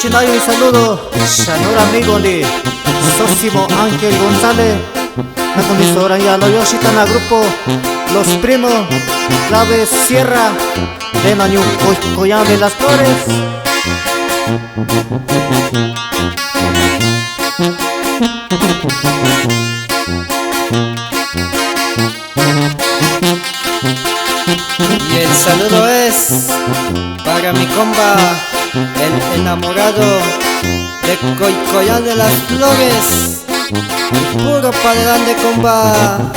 Chinayo un saludo, Shanur amigo de Sosimo Ángel González. La condición ya lo Yoshitana grupo Los Primos, Clave Sierra, de Nañu Coyán de las Flores. Y el saludo es para mi comba, el enamorado de Coyán de las Flores. Puro para adelante, comba.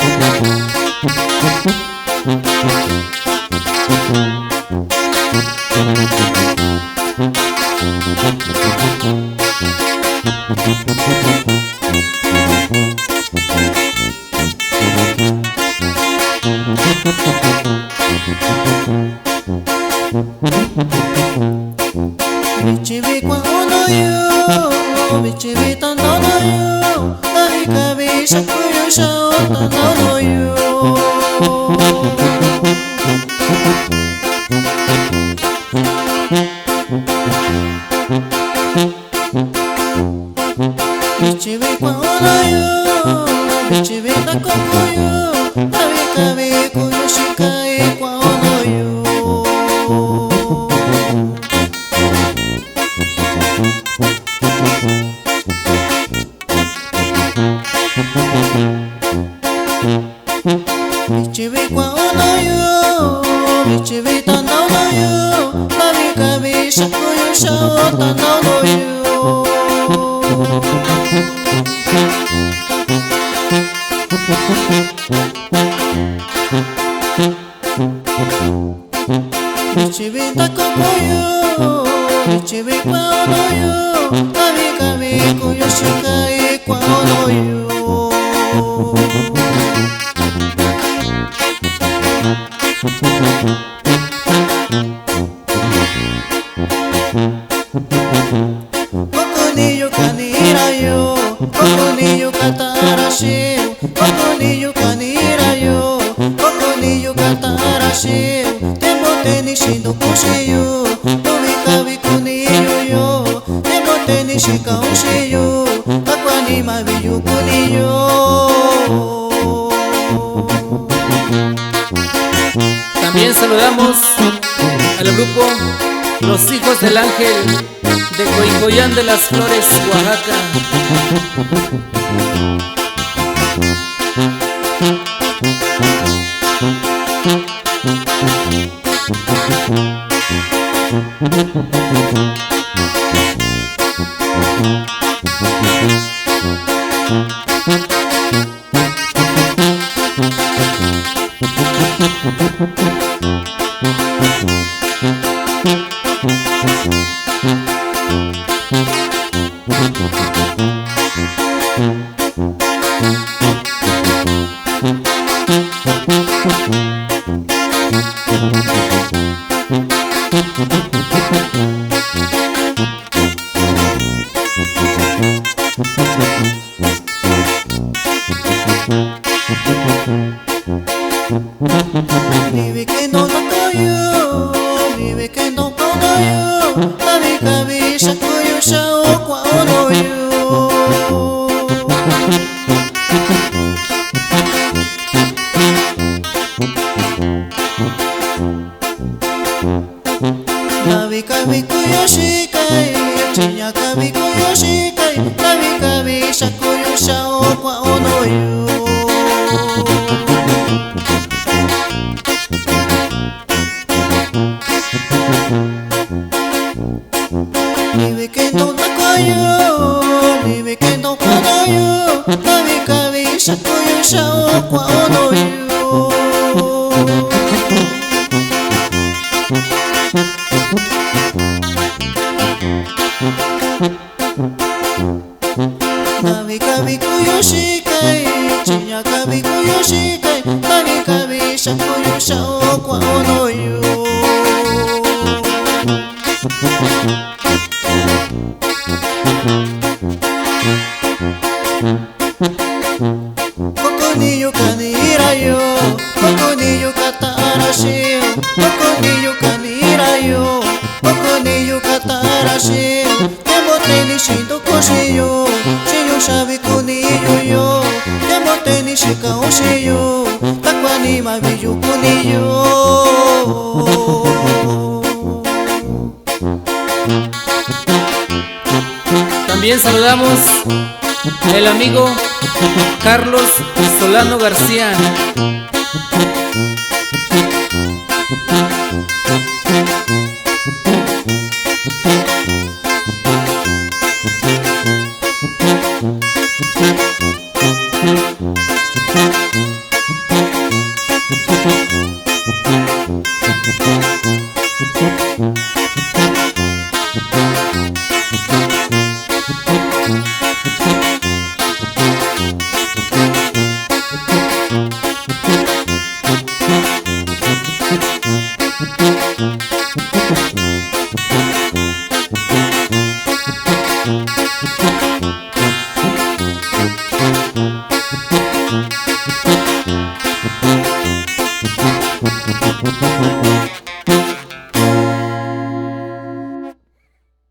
Bichibi cuando yo, bichibi tanto yo, la cabeza cuyo shao tanto yo. Bichibi cuando yo, bichibi tanto yo, la cabeza cuyo shikai cuando yo. Bichibi cuando yo, bichibi tanto yo, la cabeza cuyo shao tanto yo. Bichibi tanto yo, bichibi cuando yo, la cabeza cuyo shikai cuando yo. Coconillo canira yo, coconillo catarashio, coconillo canira yo, coconillo catarashio, tempo tenis shindo kushiyo, tobi kabi kunillo yo, tempo tenis shika ushiyo, akwani mabiyu kunillo. También saludamos al grupo Los Hijos del Ángel de Coyán de las Flores, Oaxaca. Vive que no toco yo, vive que no toco yo, a mi cabeza cuyo shao cuando yo. Navi kabi kuyo shikai, chinya kabi kuyo shikai, navi cabeza cuyo shao cuando yo. Vive que no toco yo, vive que no toco yo, navi cabeza cuyo shao cuando yo. Navi kabi kuyo shikai, chinya kabi kuyo shikai, navi cabeza cuyo shao cuando yo. Coconillo canira yo, coconillo catarashio, coconillo canira yo, coconillo catarashio. bonillo. También saludamos el amigo Carlos Solano García.